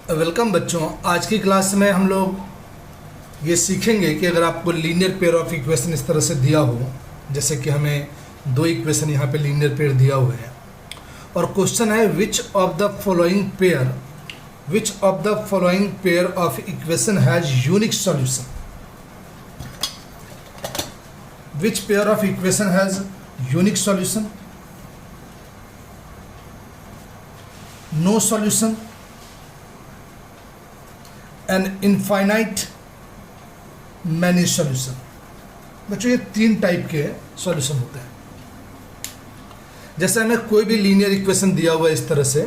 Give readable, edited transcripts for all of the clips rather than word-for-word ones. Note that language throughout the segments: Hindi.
वेलकम बच्चों, आज की क्लास में हम लोग ये सीखेंगे कि अगर आपको लीनियर पेयर ऑफ इक्वेशन इस तरह से दिया हो, जैसे कि हमें दो इक्वेशन यहाँ पे लीनियर पेयर दिया हुआ है और क्वेश्चन है which of the following pair of equation has unique solution. Which pair of equation has unique solution? No solution and infinite many solution. बच्चों ये तीन टाइप के सॉल्यूशन होते हैं। जैसे हमें कोई भी लीनियर इक्वेशन दिया हुआ है इस तरह से,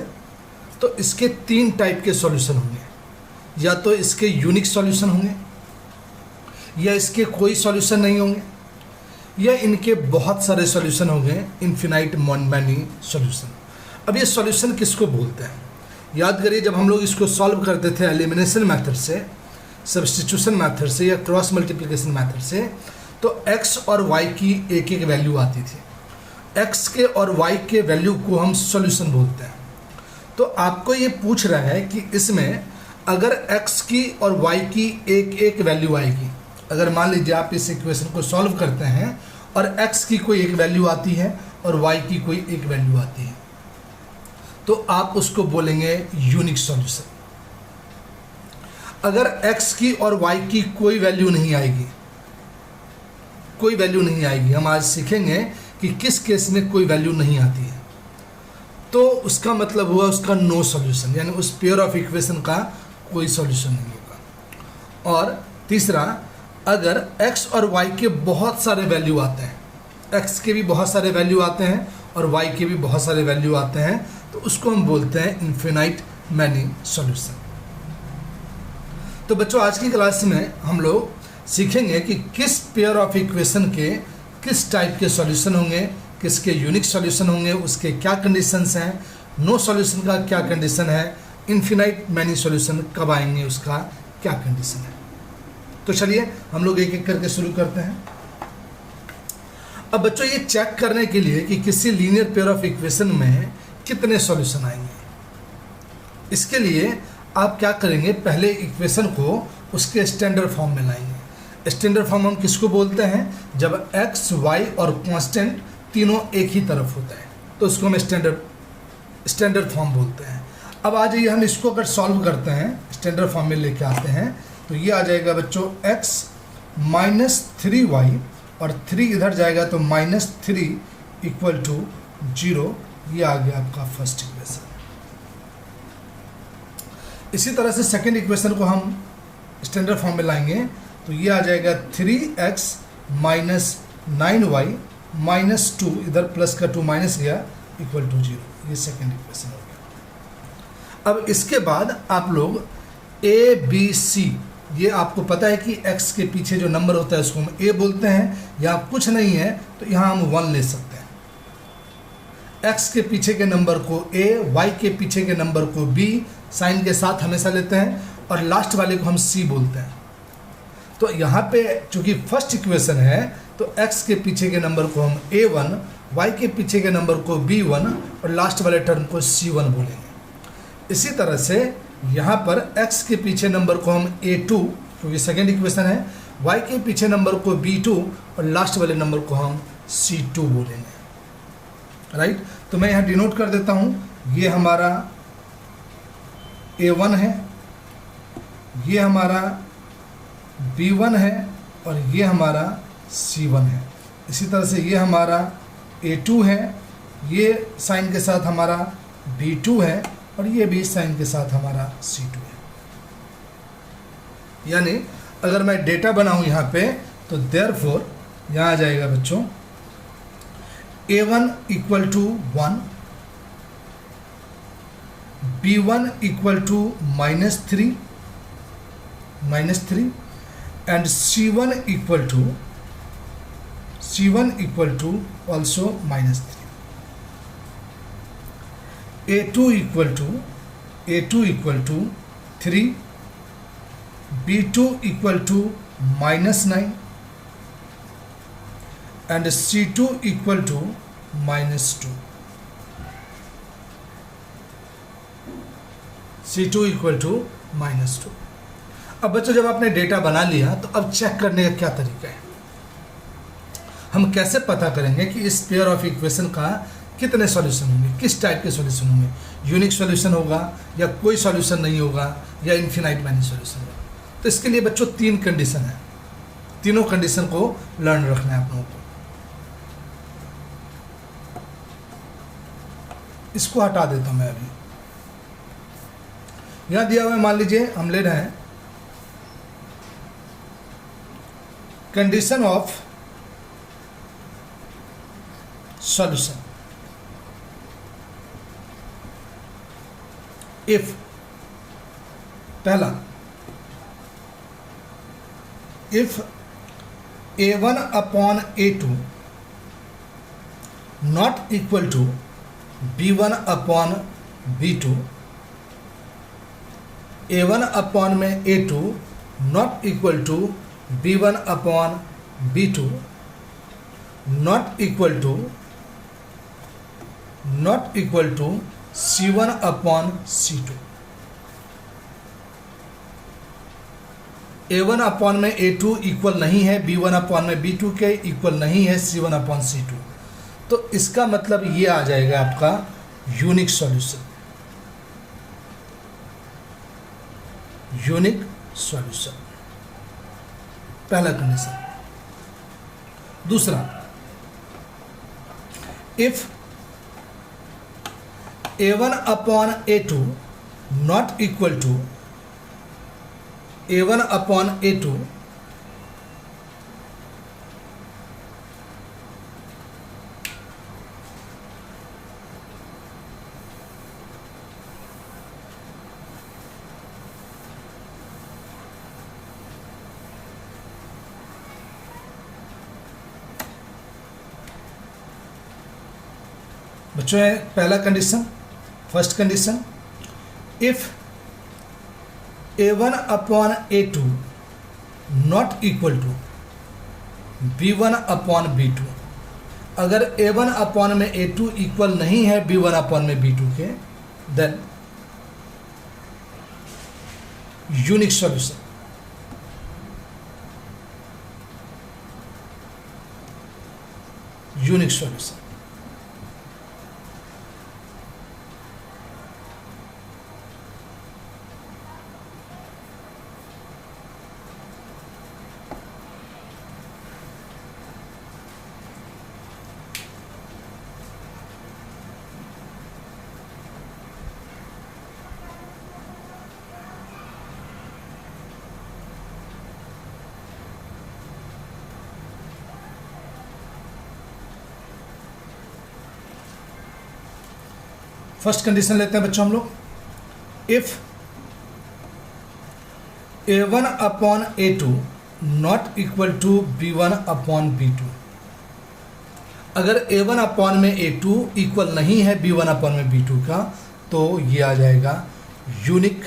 तो इसके तीन टाइप के सॉल्यूशन होंगे। या तो इसके यूनिक सॉल्यूशन होंगे, या इसके कोई सॉल्यूशन नहीं होंगे, या इनके बहुत सारे सॉल्यूशन होंगे, इनफिनाइट मैनी सॉल्यूशन। अब ये सॉल्यूशन किसको बोलते हैं? याद करिए, जब हम लोग इसको सॉल्व करते थे एलिमिनेशन मेथड से, सब्स्टिट्यूशन मेथड से या क्रॉस मल्टीप्लिकेशन मेथड से, तो x और y की एक एक वैल्यू आती थी। x के और y के वैल्यू को हम सॉल्यूशन बोलते हैं। तो आपको ये पूछ रहा है कि इसमें अगर x की और y की एक एक वैल्यू आएगी, अगर मान लीजिए आप इस इक्वेशन को सॉल्व करते हैं और x की कोई एक वैल्यू आती है और y की कोई एक वैल्यू आती है, तो आप उसको बोलेंगे यूनिक सॉल्यूशन। अगर x की और y की कोई वैल्यू नहीं आएगी, हम आज सीखेंगे कि किस केस में कोई वैल्यू नहीं आती है, तो उसका मतलब हुआ उसका नो सॉल्यूशन, यानी उस पेयर ऑफ इक्वेशन का कोई सॉल्यूशन नहीं होगा। और तीसरा, अगर x और y के बहुत सारे वैल्यू आते हैं, x के भी बहुत सारे वैल्यू आते हैं और y के भी बहुत सारे वैल्यू आते हैं, तो उसको हम बोलते हैं इनफिनाइट मैनी सॉल्यूशन। तो बच्चों आज की क्लास में हम लोग सीखेंगे कि किस पेयर ऑफ इक्वेशन के किस टाइप के सॉल्यूशन होंगे, किसके यूनिक सॉल्यूशन होंगे, उसके क्या कंडीशंस हैं, नो सॉल्यूशन का क्या कंडीशन है, इनफिनाइट मैनी सॉल्यूशन कब आएंगे उसका क्या कंडीशन है। तो चलिए हम लोग एक एक करके शुरू करते हैं। अब बच्चों ये चेक करने के लिए कि किसी लीनियर पेयर ऑफ इक्वेशन में कितने सॉल्यूशन आएंगे, इसके लिए आप क्या करेंगे, पहले इक्वेशन को उसके स्टैंडर्ड फॉर्म में लाएंगे। स्टैंडर्ड फॉर्म हम किसको बोलते हैं? जब x, y और कांस्टेंट तीनों एक ही तरफ होता है तो उसको हम स्टैंडर्ड फॉर्म बोलते हैं। अब आ जाइए, हम इसको अगर सॉल्व करते हैं, स्टैंडर्ड फॉर्म में लेके आते हैं, तो ये आ जाएगा बच्चों x माइनस 3y और 3 इधर जाएगा तो माइनस 3 इक्वल टू 0। ये आ गया आपका फर्स्ट इक्वेशन। इसी तरह से सेकेंड इक्वेशन को हम स्टैंडर्ड फॉर्म में लाएंगे, तो ये आ जाएगा 3x माइनस 9y माइनस 2, इधर प्लस का 2 माइनस गया, इक्वल टू 0। ये सेकेंड इक्वेशन हो गया। अब इसके बाद आप लोग a b c, ये आपको पता है कि x के पीछे जो नंबर होता है उसको हम a बोलते हैं, या कुछ नहीं है तो यहाँ हम 1 ले सकते हैं। x के पीछे के नंबर को a, y के पीछे के नंबर को b साइन के साथ हमेशा लेते हैं, और लास्ट वाले को हम c बोलते हैं। तो यहाँ पे चूंकि फर्स्ट इक्वेशन है तो x के पीछे के नंबर को हम a1, y के पीछे के नंबर को b1 और लास्ट वाले टर्म को c1 बोलेंगे। इसी तरह से यहाँ पर x के पीछे नंबर को हम a2, क्योंकि सेकेंड इक्वेशन है, y के पीछे नंबर को b2 और लास्ट वाले नंबर को हम c2 बोलेंगे। राइट, तो मैं यहाँ डिनोट कर देता हूँ, ये हमारा a1 है, ये हमारा b1 है और ये हमारा c1 है। इसी तरह से ये हमारा a2 है, ये साइन के साथ हमारा b2 है और ये भी साइन के साथ हमारा c2 है। यानी अगर मैं डेटा बनाऊं यहाँ पे, तो देयरफॉर यहाँ आ जाएगा बच्चों a1 equal to 1, b1 equal to -3 and c1 equal to also -3. a2 equal to 3, b2 equal to -9 and C2 equal to -2, C2 equal to -2। अब बच्चों जब आपने डेटा बना लिया तो अब चेक करने का क्या तरीका है, हम कैसे पता करेंगे कि इस पेयर ऑफ इक्वेशन का कितने सॉल्यूशन होंगे, किस टाइप के सॉल्यूशन होंगे, यूनिक सॉल्यूशन होगा या कोई सॉल्यूशन नहीं होगा या इन्फिनाइट मैनी सॉल्यूशन होगा। तो इसके लिए बच्चों 3 कंडीशन है, तीनों कंडीशन को लर्न रखना है आप लोगों को। इसको हटा देता हूं मैं अभी। यहां दिया हुआ है, मान लीजिए हम ले रहे हैं कंडीशन ऑफ सॉल्यूशन। इफ पहला, if A1 upon A2 not equal to B1 upon B2, A1 upon में A2 not equal to B1 upon B2, not equal to C1 upon C2। A1 upon में A2 इक्वल नहीं है B1 अपॉन में B2 के, इक्वल नहीं है C1 अपॉन C2। तो इसका मतलब ये आ जाएगा आपका यूनिक सॉल्यूशन, यूनिक सॉल्यूशन, पहला कंडीशन। दूसरा, if A1 upon A2 not equal to A1 upon A2 बच्चों है पहला condition, first condition, if A1 upon A2 not equal to B1 upon B2। अगर A1 अपॉन में A2 इक्वल नहीं है B1 अपॉन में B2 के, then unique solution, unique solution. First condition लेते हैं बच्चों हम लोग, if A1 upon A2 not equal to B1 upon B2। अगर A1 अपॉन में A2 इक्वल नहीं है B1 अपॉन में B2 का, तो ये आ जाएगा यूनिक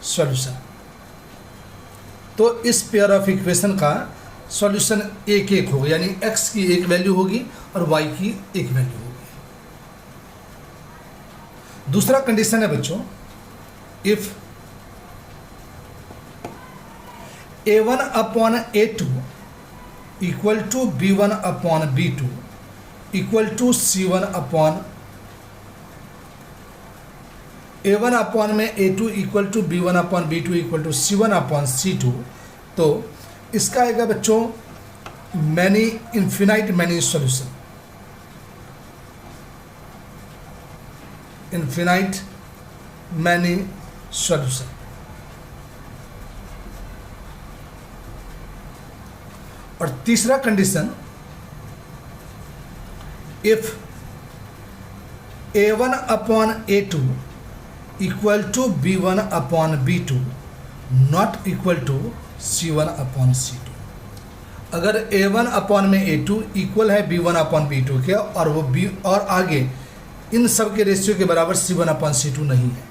सॉल्यूशन। तो इस पेयर ऑफ इक्वेशन का सॉल्यूशन एक एक होगा, यानी x की एक वैल्यू होगी और y की एक वैल्यू होगी। दूसरा कंडीशन है बच्चों, if A1 upon A2 equal to B1 upon B2 equal to C1 upon A1 upon में A2 equal to B1 upon B2 equal to C1 upon C2। तो इसका आएगा बच्चों many infinite many solution, infinite many solution. और तीसरा condition, if A1 upon A2 equal to B1 upon B2 not equal to C1 upon C2। अगर A1 अपॉन में A2 इक्वल है B1 अपॉन B2 के, और वो B और आगे इन सब के रेशियो के बराबर C1 अपॉन C2 नहीं है,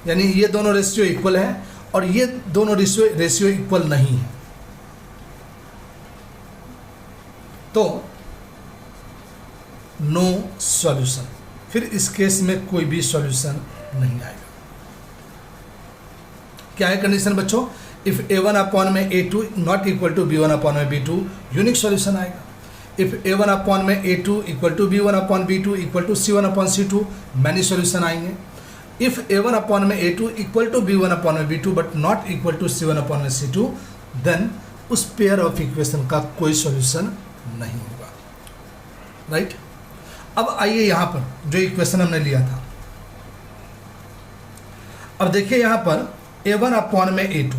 यानी ये दोनों रेशियो इक्वल है और ये दोनों रेशियो इक्वल नहीं है, तो नो सॉल्यूशन, फिर इस केस में कोई भी सॉल्यूशन नहीं आएगा। क्या है कंडीशन बच्चों? इफ a1 अपॉन में a2 not equal to b1 upon में b2 यूनिक सॉल्यूशन आएगा। इफ a1 अपॉन में a2 equal to b1 upon b2 equal to c1 upon c2 many solution आएंगे। इफ a1 अपॉन में a2 equal to b1 upon में b2 but not equal to c1 upon में c2 देन उस पेयर ऑफ इक्वेशन का कोई सॉल्यूशन नहीं होगा। राइट? अब आइए यहां पर जो इक्वेशन हमने लिया था, अब देखिए यहां पर a1 अपॉन में a2,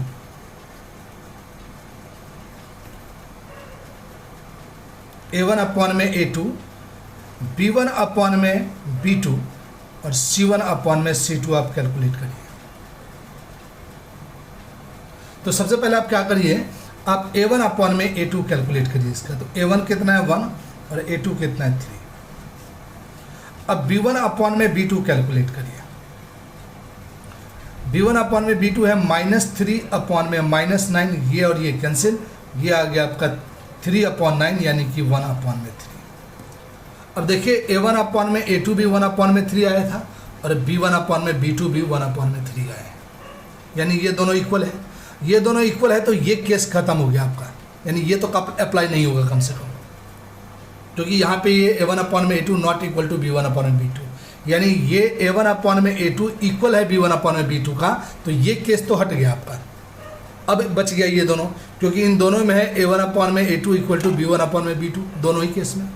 a1 अपॉन में a2, b1 अपॉन में b2 और c1 अपॉन में c2 आप कैलकुलेट करिए। तो सबसे पहले आप क्या करिए, आप a1 अपॉन में a2 कैलकुलेट करिए इसका। तो a1 कितना है 1 और a2 कितना है 3। अब b1 अपॉन में b2 कैलकुलेट करिए। b1 अपॉन में b2 है -3 अपॉन में -9, ये और ये कैंसिल, ये आ गया आपका 3 अपॉन 9 यानी कि 1 अपॉन में 3। अब देखिए a1 अपॉन में a2 भी 1 अपॉन में 3 आया था और b1 अपॉन में b2 भी 1 अपॉन में 3 आया है, यानी ये दोनों इक्वल है। ये दोनों इक्वल है तो ये केस खत्म हो गया आपका, यानी ये तो कब अप्लाई नहीं होगा कम से कम, क्योंकि यहाँ पे ये a1 अपॉन में a2 not equal to b1 upon में b2, यानी ये a1 अपॉन में a2 इक्वल है b1 अपॉन में b2 का, तो ये केस तो हट गया आपका। अब बच गया ये दोनों, क्योंकि इन दोनों में है a1 अपॉन में a2 equal to b1 upon में b2, दोनों ही केस में।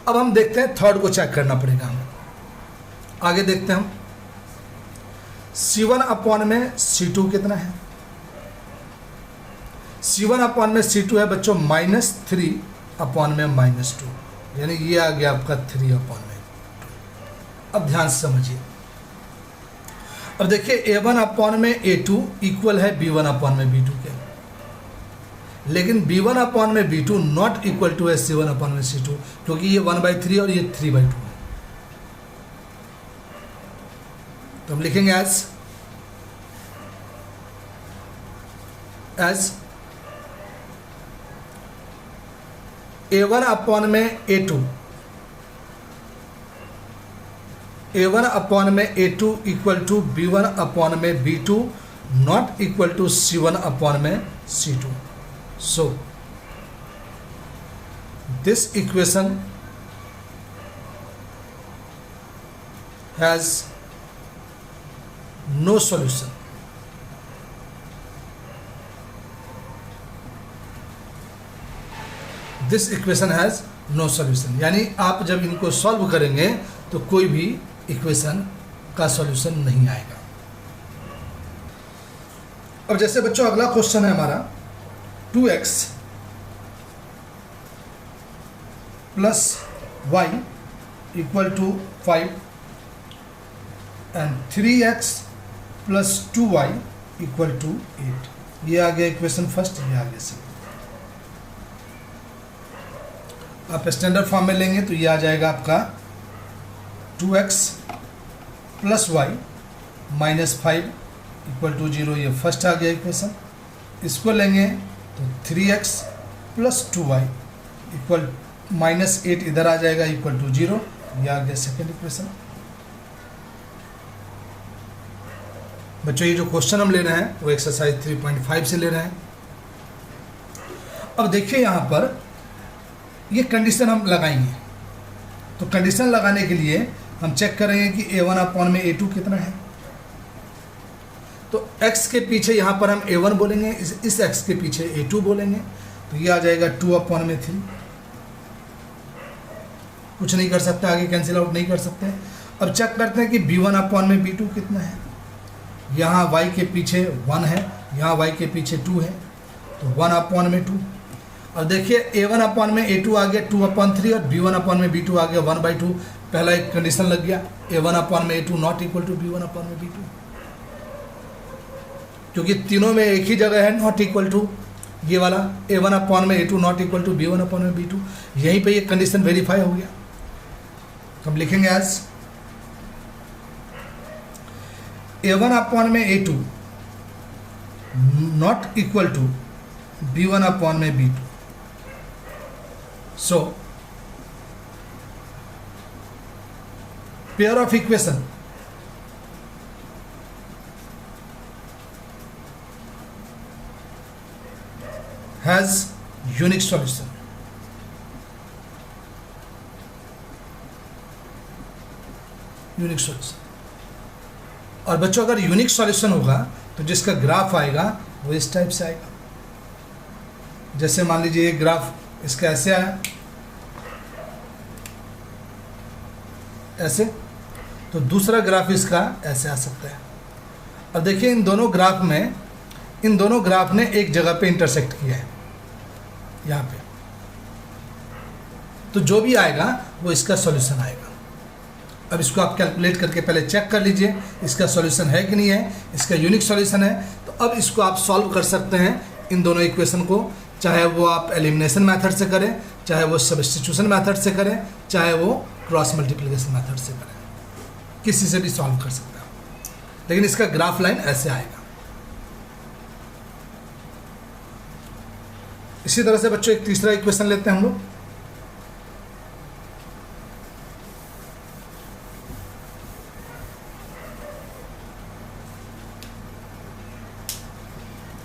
अब हम देखते हैं थर्ड को चेक करना पड़ेगा हमें। आगे देखते हैं हम c1 अपॉन में c2 कितना है। c1 अपॉन में c2 है बच्चों -3 अपॉन में -2, यानी ये आ गया आपका 3 अपॉन में 2। अब ध्यान से समझिए, अब देखिए a1 अपॉन में a2 इक्वल है b1 अपॉन में b2 के, लेकिन b1 अपॉन में b2 नॉट इक्वल टू है c1 अपॉन में c2, क्योंकि ये 1/3 और ये 3/2 है। तो हम लिखेंगे एज a1 अपॉन में a2, a1 अपॉन में a2 equal to b1 upon में b2 not equal to c1 upon में c2। So this equation has no solution. This equation has no solution, यानी आप जब इनको सॉल्व करेंगे तो कोई भी इक्वेशन का सॉल्यूशन नहीं आएगा। अब जैसे बच्चों अगला क्वेश्चन है हमारा 2x plus y equal to 5 and 3x plus 2y equal to 8। ये आ गया इक्वेशन फर्स्ट, ये आ गया सेकंड। आप स्टैंडर्ड फॉर्म में लेंगे तो ये आ जाएगा आपका 2x plus y -5 equal to 0, ये फर्स्ट आ गया इक्वेशन। इसको लेंगे तो 3x प्लस 2y इक्वल -8 इधर आ जाएगा इक्वल टू 0, ये आ गया सेकेंड इक्वेशन। बच्चों ये जो क्वेश्चन हम ले रहे हैं वो एक्सरसाइज 3.5 से ले रहे हैं। अब देखिए यहाँ पर ये कंडीशन हम लगाएंगे, तो कंडीशन लगाने के लिए हम चेक करेंगे कि a1 अपॉन में a2 कितना है। तो x के पीछे यहाँ पर हम a1 बोलेंगे, इस x के पीछे a2 बोलेंगे, तो ये आ जाएगा 2 अपॉन में 3। कुछ नहीं कर सकते, आगे कैंसिल आउट नहीं कर सकते। अब चेक करते हैं कि b1 अपॉन में b2 कितना है। यहाँ y के पीछे 1 है, यहाँ y के पीछे 2 है, तो 1 अपॉन में 2। और देखिए a1 अपॉन में a2 आ गया 2 अपॉन 3 और b1 अपॉन में b2 आ गया 1/2। पहला एक कंडीशन लग गया, a1 अपॉन में a2 not equal to b1 upon में b2, क्योंकि तीनों में एक ही जगह है नॉट इक्वल टू, ये वाला a1 अपॉन में a2 not equal to b1 upon में b2, यहीं पे ये कंडीशन वेरीफाई हो गया। तो हम लिखेंगे एज a1 अपॉन में a2 not equal to b1 upon में b2 so pair of equation has unique solution. Unique solution. और बच्चों अगर यूनिक सॉल्यूशन होगा तो जिसका ग्राफ आएगा वो इस टाइप से आएगा। जैसे मान लीजिए ये ग्राफ इसका ऐसे आया, ऐसे, तो दूसरा ग्राफ इसका ऐसे आ सकता है। अब देखिए इन दोनों ग्राफ ने एक जगह पे इंटरसेक्ट किया है, यहाँ पे, तो जो भी आएगा वो इसका सॉल्यूशन आएगा। अब इसको आप कैलकुलेट करके पहले चेक कर लीजिए इसका सॉल्यूशन है कि नहीं है, इसका यूनिक सॉल्यूशन है। तो अब इसको आप सॉल्व कर सकते हैं इन दोनों इक्वेशन को, चाहे वो आप एलिमिनेशन मेथड से करें, चाहे वो सब्स्टिट्यूशन मेथड से करें, चाहे वो क्रॉस मल्टीप्लिकेशन मेथड से करें, किसी से भी सॉल्व कर सकते हैं। लेकिन इसका ग्राफ लाइन ऐसे आएगा। इसी तरह से बच्चों एक तीसरा इक्वेशन लेते हैं हम लोग।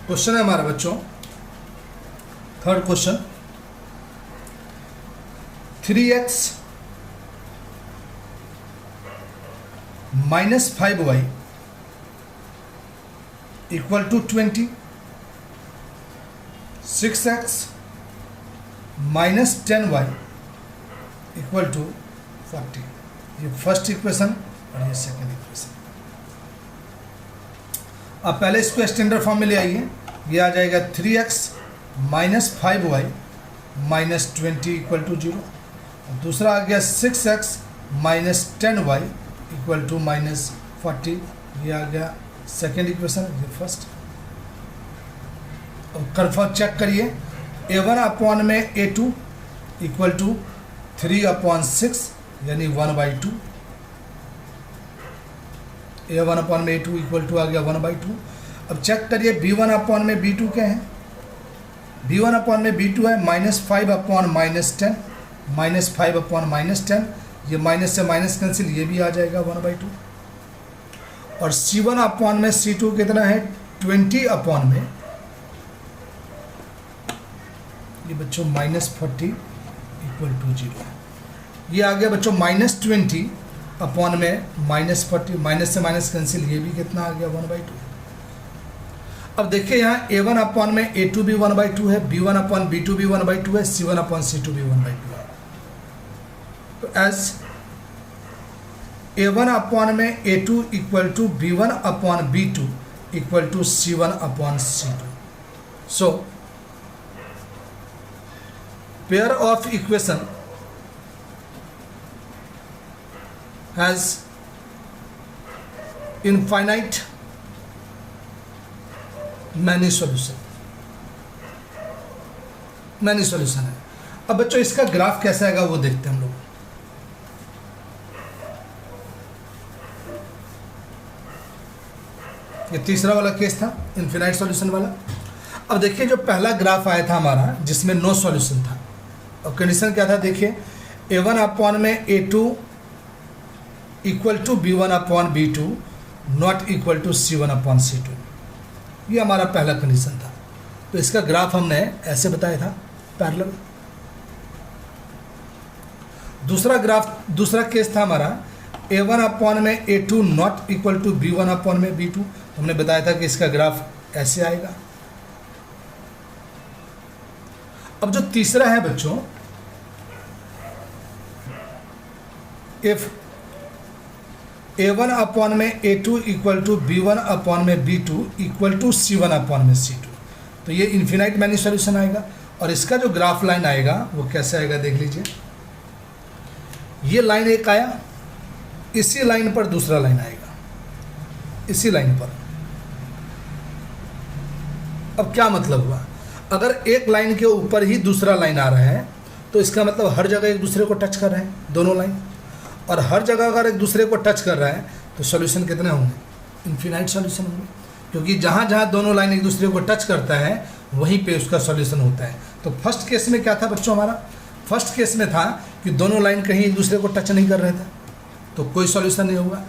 क्वेश्चन है हमारा बच्चों, third question, 3x minus 5y equal to 20, 6x minus 10y equal to 40। ये फर्स्ट इक्वेशन और ये सेकेंड इक्वेशन। अब पहले इसको स्टैंडर्ड फॉर्म में ले आइए। ये आ जाएगा 3x minus 5y minus 20 equal to 0। दूसरा आ गया 6x minus 10y equal to minus 40। ये आ गया सेकेंड इक्वेशन, ये फर्स्ट। अब कन्फर्म चेक करिए, a1 अपॉन में a2 इक्वल टू 3/6 यानी 1/2। a1 अपॉन में a2 इक्वल टू आ गया 1/2। अब चेक करिए b1 अपॉन में b2 क्या है। b1 अपॉन में b2 है -5 अपॉन -10, -5 अपॉन -10, ये माइनस से माइनस कैंसिल, ये भी आ जाएगा 1/2। और c1 अपॉन में c2 कितना है 20 अपॉन में, ये बच्चों -40 इक्वल टू 0। ये आ गया बच्चों -20 अपॉन में -40, माइनस से माइनस कैंसिल, ये भी कितना आ गया 1/2। अब देखिए यहाँ a1 अपॉन में a2 भी 1/2 है, b1 अपॉन b2 भी 1/2 है, c1 अपॉन c2 भी 1/2 है। तो एज a1 अपॉन में a2 equal to b1 upon b2 equal to c1 upon c2। So pair of equation has infinite many solution है। अब बच्चों इसका ग्राफ कैसा आएगा वो देखते हैं हम लोग। ये तीसरा वाला केस था इनफिनाइट सॉल्यूशन वाला। अब देखिए जो पहला ग्राफ आया था हमारा जिसमें नो सॉल्यूशन था, और कंडीशन क्या था देखिए, a1 अपॉन में a2 equal to b1 upon b2 not equal to c1 upon c2। ये हमारा पहला कंडीशन था। तो इसका ग्राफ हमने ऐसे बताया था पैरेलल। दूसरा केस था हमारा a1 अपॉन में a2 not equal to b1 upon में b2। हमने बताया था कि इसका ग्राफ ऐसे आएगा। अब जो तीसरा है बच्चों, इफ a1 अपॉन में a2 equal to b1 upon में b2 equal to c1 upon में c2, तो ये इन्फिनाइट मैनी सॉल्यूशन आएगा। और इसका जो ग्राफ लाइन आएगा वो कैसे आएगा देख लीजिए। ये लाइन एक आया, इसी लाइन पर दूसरा लाइन आएगा, इसी लाइन पर। अब क्या मतलब हुआ, अगर एक लाइन के ऊपर ही दूसरा लाइन आ रहा है तो इसका मतलब हर जगह एक दूसरे को टच कर रहे हैं दोनों लाइन, और हर जगह अगर एक दूसरे को टच कर रहा है तो सॉल्यूशन कितने होंगे, इन्फिनाइट सॉल्यूशन होंगे। क्योंकि जहाँ जहाँ दोनों लाइन एक दूसरे को टच करता है वहीं पे उसका सॉल्यूशन होता है। तो फर्स्ट केस में क्या था बच्चों हमारा, फर्स्ट केस में था कि दोनों लाइन कहीं एक दूसरे को टच नहीं कर रहे थे, तो कोई सॉल्यूशन नहीं होगा।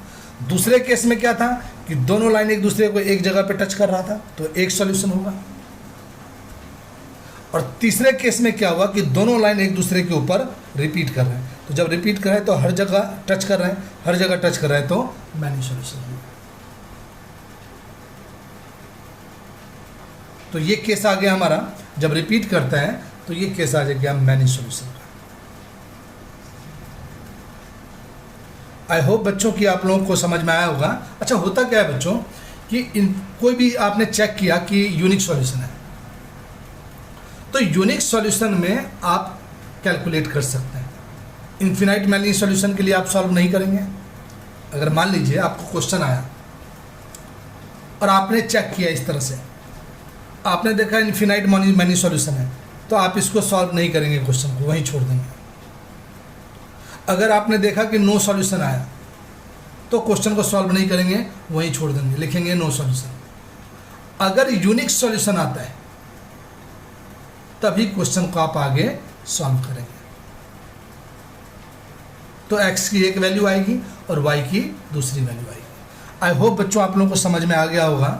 दूसरे केस में क्या था कि दोनों लाइन एक दूसरे को एक जगह पे टच कर रहा था, तो एक सॉल्यूशन होगा। और तीसरे केस में क्या हुआ कि दोनों लाइन एक दूसरे के ऊपर रिपीट कर रहे हैं, तो जब रिपीट कर रहे हैं तो हर जगह टच कर रहे हैं, हर जगह टच कर रहे हैं, तो मैनी सॉल्यूशन होगा। तो ये केस आ गया हमारा, जब रिपीट करता है तो ये केस आ जाएगा मैनी सॉल्यूशन का। आई होप बच्चों की आप लोगों को समझ में आया होगा। अच्छा, होता क्या है बच्चों कि कोई भी आपने चेक किया कि यूनिक सॉल्यूशन है, तो यूनिक सॉल्यूशन में आप कैलकुलेट कर सकते हैं। इन्फिनाइट मैनी सॉल्यूशन के लिए आप सॉल्व नहीं करेंगे। अगर मान लीजिए आपको क्वेश्चन आया और आपने चेक किया इस तरह से, आपने देखा इन्फिनाइट मैनी सॉल्यूशन है, तो आप इसको सॉल्व नहीं करेंगे, क्वेश्चन को वहीं छोड़ देंगे। अगर आपने देखा कि नो सॉल्यूशन आया, तो क्वेश्चन को सॉल्व नहीं करेंगे, वहीं छोड़ देंगे, लिखेंगे नो सॉल्यूशन। अगर यूनिक सॉल्यूशन आता है तभी क्वेश्चन को आप आगे सॉल्व करेंगे। तो x की एक वैल्यू आएगी और y की दूसरी वैल्यू आएगी। आई होप बच्चों आप लोगों को समझ में आ गया होगा।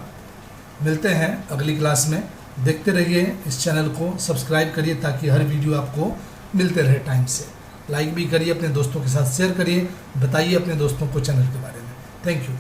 मिलते हैं अगली क्लास में। देखते रहिए इस चैनल को, सब्सक्राइब करिए ताकि हर वीडियो आपको मिलते रहे टाइम से। लाइक भी करिए, अपने दोस्तों के साथ शेयर करिए, बताइए अपने दोस्तों को चैनल के बारे में। Thank you.